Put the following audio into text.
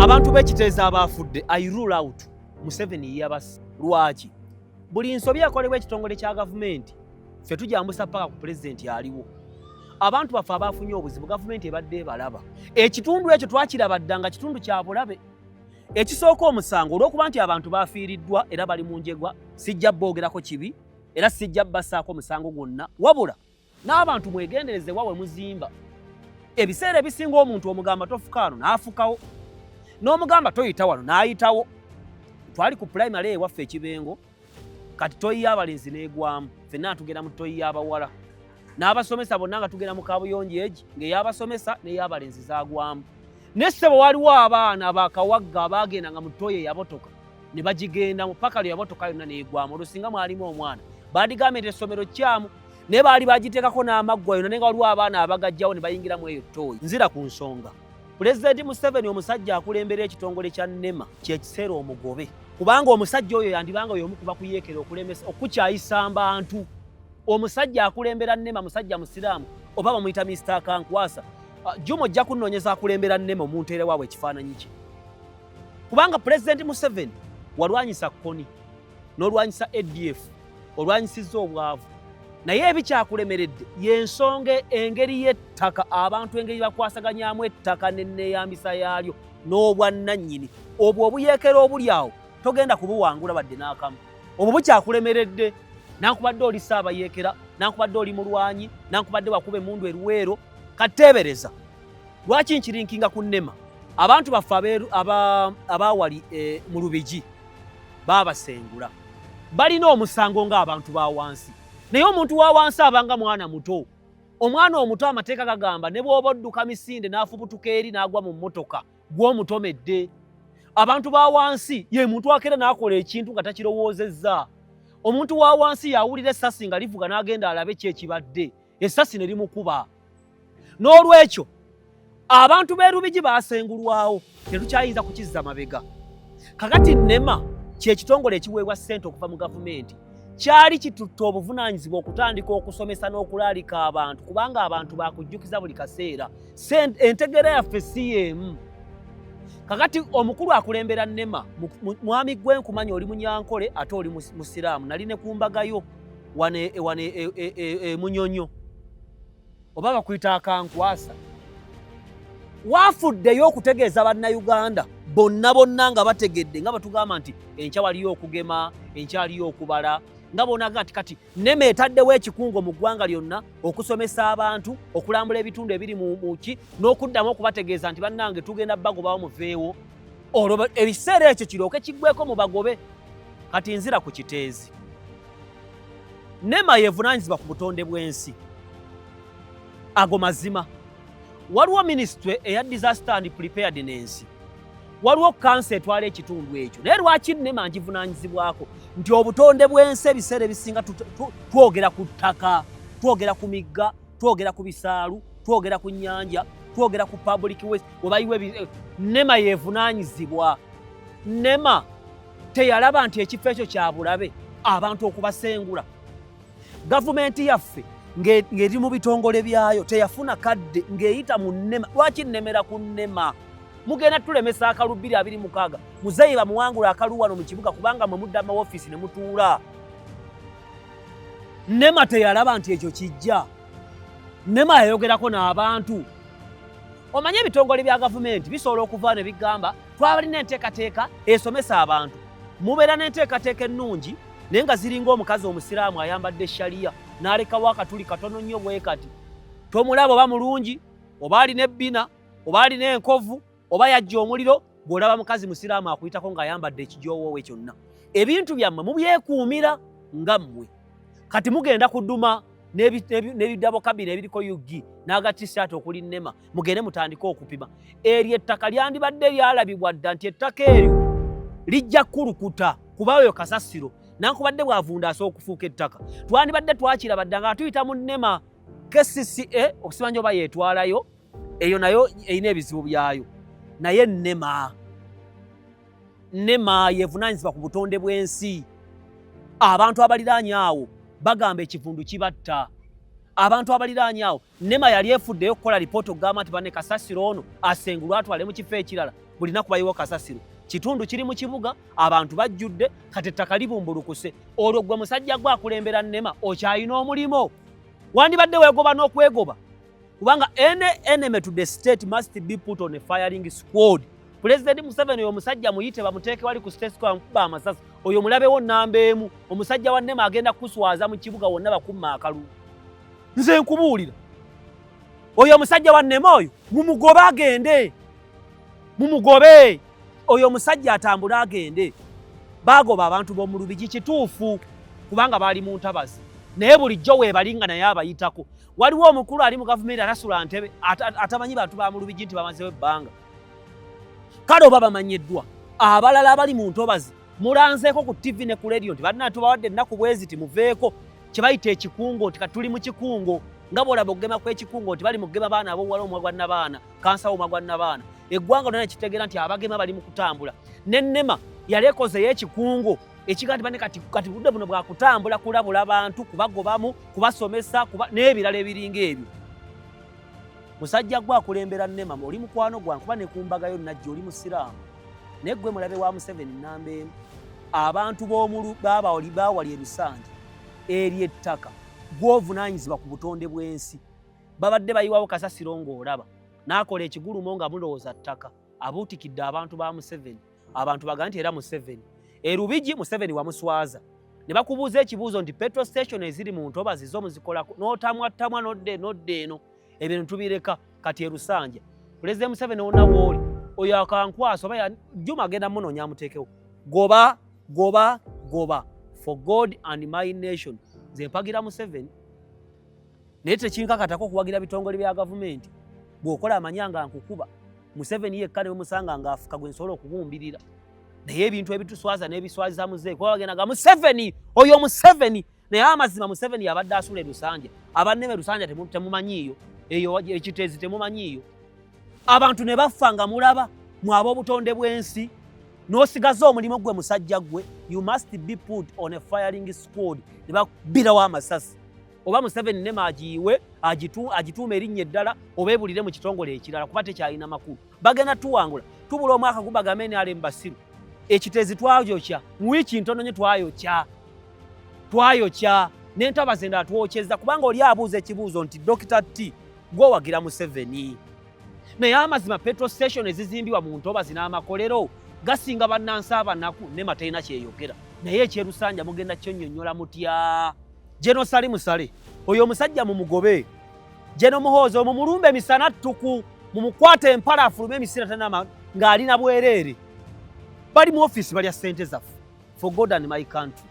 Abantu b'ekiteeza abafudde I rule out Museveni yabasi lwaki buli nsobi yakolebwa ekitongole kya gavumenti ffe tujambusa paka ku president yaliwo abantu bafe abafunye obuzibu gavumenti ebadde balaba ekitundu ekyo twakirabaddanga kitundu kya bulabe ekisooka omusango olw'okuba nti abantu bafiiriddwa era bali mu njegwa sijja boogerako kibi era sijja bassaako omusango gwonna wabula n'abantu mwegendereze wawe muzimba ebiseera ebisinga omuntu omugamba tofukaano n'afukawo n'omugamba toyita wano n'ayitawo twali ku primary ewaffe ekibengo kati toyi y'abalenzi n'egwamu ffenna tugenda mu toyi y'abawala n'abasomesa bonna nga tugenda mu kabuyonjo egi ng'ey'abasomesa n'ey'abalenzi zaagwamu n'essebo waliwo abaana bakawagga abaagendanga mu toyi eyabotoka ne bagigendamu paka lwe yabotoka yonna n'egwamu olusinga mwalimu omwana badigambye essomero kyamu naye baali bagiteekako n'amaggwa yonna naye nga waliwo abaana abagajjawo ne bayingiramu eyo toyi nzira ku nsonga Pulezidenti Museveni omusajja akulembera ekitongole kya NEMA kyekiseera omugobe kubanga omusajja oyo yandibanga y'omu kuba kuyeekera okulemesa okukyayisa abantu omusajja akulembera NEMA musajja musiraamu oba bamuyita Mr. Kankwasa Juma ojja kunnoonyeza akulembera NEMA omuntu era waabwe ekifaananyi kye kubanga Pulezidenti Museveni walwanyisa KONI n'olwanyisa ADF olwanyisizza obwavu naye ebikyakulemeredde y'ensonga engeri y'ettaka abantu engeri bakwasaganyamu ettaka n'enneeyambisa yaalyo n'obwannannyini obwo obuyeekera obuli awo togenda kubuwangula badde n'akamu obwo bukyakulemeredde nankubadde oli Ssaabayeekera nankubadde oli mulwanyi nankubadde wakuba emundu eruweero kateebereza lwaki nkirinkinga ku NEMA abantu baffe abaawali Mulubigi baabasengula balina omusango ng'abantu ba wansi naye omuntu wa wansi abanga mwana muto omwana omuto amateeka gagamba ne bw'oba odduka misinde n'afubutuka eri n'agwa mu mmotoka gw'omutomedde abantu ba wansi ye muntu akeera n'akola ekintu nga takirowoozezza omuntu wa wansi yawulira essasi nga livuga n'agenda alabe ki ekibadde essasi ne limukuba n'olwekyo abantu b'e Lubigi baasengulwawo tetukyayinza kukizza mabega kakati NEMA ky'ekitongole ekiweebwa ssente okuva mu gavumenti kyali kitutte obuvunaanyizibwa okutandika okusomesa n'okulaalika abantu kubanga abantu bakujjukiza buli kaseera entegeera yaffe si y'emu kakati omukulu akulembera NEMA mwami Gwenkumanya oli Munyankole ate oli musiraamu nali ne ku mbagayo wane Munyonyo oba bakuyita Akankwasa waafuddeyo okutegeeza bannayuganda bonna nga bategedde nga batugamba nti enkya waliyo okugema enkya waliyo okubala nga bonaga kati NEMA etaddewo ekikungo mu ggwanga lyonna okusomesa abantu okulambula ebitundu ebiri muki n'okuddamu okubategeeza nti bannange tugenda bagobawo muveewo olwo ebiseera ekyo kirooke kiggweko mu bagobe kati nzira ku kiteezi NEMA yeevunaanyizibwa ku butonde bw'ensi ago mazima waliwo ministry eya disaster and preparedness waliwo kansa etwala ekitundu ekyo naye lwaki NEMA ngivunaanyizibwako nti obutonde bw'ensi ebiseera ebisinga twogera ku ttaka twogera ku migga twogera ku bisaalu twogera ku nnyanja twogera ku public waste webayiwe NEMA yeevunaanyizibwa NEMA teyalaba nti ekifo ekyo kya bulabe abantu okubasengula gavumenti yaffe ng'eri mu bitongole byayo teyafuna kadde ng'eyita mu NEMA lwaki nnemera ku NEMA mugenda tulemesa akalu 226 muzeeyi bamuwangula akalu wano mu kibuga kubanga mwe mudda mu office ne mutuula NEMA teyalaba nti ekyo kijja NEMA yayogerako n'abantu omanye ebitongole bya gavumenti bisobola okuva ne bigamba twabalina enteekateeka esomesa abantu mubeera n'enteekateeka ennungi naye nga ziringa omukazi omusiraamu ayambadde shaliya n'alekawo akatuli katono nnyo bwe kati tomulaba oba mulungi oba alina ebbina oba alina enkovu oba yajja omuliro bw'olaba mukazi musiraamu akuyitako ng'ayambadde ekijoowowe kyonna ebintu byammwe mubyekuumira nga mmwe kati mugenda kudduma n'ebidabo kabiri ebiriko yugi n'agatissaati okuli NEMA mugende mutandike okupima eryo ettaka lyandibadde lyalabibwa dda nti ettaka eryo lijja kukulukuta kuba eyo kasasiro nankubadde bw'avundaasa okufuuka ettaka twandibadde twakiraba dda nga tuyita mu NEMA KCCA okusibanja oba yeetwalayo eyo nayo erina ebizibu byayo naye NEMA yeevunaanyizibwa ku butonde bw'ensi abantu abaliraanye awo bagamba ekivundu kibatta abantu abaliraanye awo NEMA yali efuddeyo okukola lipoota okugamba nti banne kasasiro ono asengulwa atwale mu kifo ekirala bulina kubayiwo kasasiro kitundu kiri mu kibuga abantu bajjudde kati ettaka libumbulukuse olwo gwe musajja gwe akulembera nnema okyayina omulimo wandibadde weegoba n'okwegoba kubanga any enemy to the state must be put on a firing squad. President Museveni oyo musajja muyite bamuteeke wali ku state square amukuba amasasi oyo mulabewo nnamba emu omusajja wa nnema agenda kuswaza mu kibuga wonna bakumma akalulu nze nkubuulira oyo omusajja wa nnema oyo mumugobe agende mumugobe oyo omusajja atambule agende bagoba abantu b'omulubigi kituufu kubanga baali mu ntabazi naye bulijjo weebalinga naye abayitako waliwo omukulu ali mu gavumenti atasula ntebe atamanyi bantu ba mulubigi nti bamazewo ebbanga kale oba bamanyiddwa abalala abali mu ntobazi mulanzeeko ku TV ne ku radio nti balina tubawadde ennaku bwezi ti muveeko kye bayita ekikungo nti katuli mu kikungo nga bwolaba okugema kw'ekikungo nti bali mu kugema baana ab'obuwala omwa gwa nnabaana kansa omwa gwa nnabaana eggwanga lyonna kitegeera nti abagema bali mu kutambula n'ennema yali ekozeyo ekikungo ekiga nti bane kati budde buno bwa kutambula kulabula abantu kubagobamu kubasomesa n'ebirala ebiringa ebyo musajja gwe akulembera nnema oli mukwano gwange kuba ne kumbagayo najja oli musiraamu naye gwe mulabe wa Museveni nnamba emu abantu baawali ebisanja ery'ettaka gw'ovunaanyizibwa ku butonde bw'ensi babadde bayiwawo kasasiro ng'olaba n'akola ekigulumo nga mulowooza ttaka abuutikidde abantu ba Museveni abantu baga nti era Museveni Lubigi Museveni wamuswaza ne bakubuuza ekibuuzo nti petrol station eziri mu ntobazi zo muzikolako n'otamwatamwa nodde eno ebintu tubireka kati Rusanja President Museveni wonna w'oli oyo akankwasa oba Juma agenda munoonya amuteekewo goba for God and my nation nze mpagira Museveni naye tekinkakatako okuwagira bitongole bya gavumenti bw'okola amanyanga nkukuba Museveni yekka ne musanga ng'afuka gwe nsobola okubumbirira naye ebintu ebituswaza n'ebiswaziza muzeeyi kuba bagendaga Museveni oyo Museveni naye amazima Museveni yabadde asula Rusanja abanneme Rusanja temumanyiiyo eyo ekiteezi temumanyiiyo abantu ne bafa nga mulaba mwaba obutonde bw'ensi n'osigaza omulimo gwe musajja gwe you must be put on a firing squad ne babbirawo amasasi oba Museveni nnema agiyiwe agituuma erinnya eddala oba ebulire mu kitongole ekirala kuba tekyalina makulu bagenda tuwangula tubula omwaka gubagambe NRM Basiru ekiteezi twayookya mu wiiki ntono nnyo twayokya n'entabazi endala twokyeza kubanga oli abuuza ekibuuzo nti Dr. T gwowagira Museveni naye amazima petrol station ezizimbibwa mu ntobazi n'amakolero gasinga bannansi abanaku nnema talina kyeyogera naye ekyerusanja mugenda kyonnyonnyola mutya Jeno Sali Musale oyo omusajja mumugobe Jeno Muhoozi omumulumbe emisana ttuku mumukwate empala afulume emisira tanama ng'alina bwereere bali mu office balya ssente zaffe for God and my country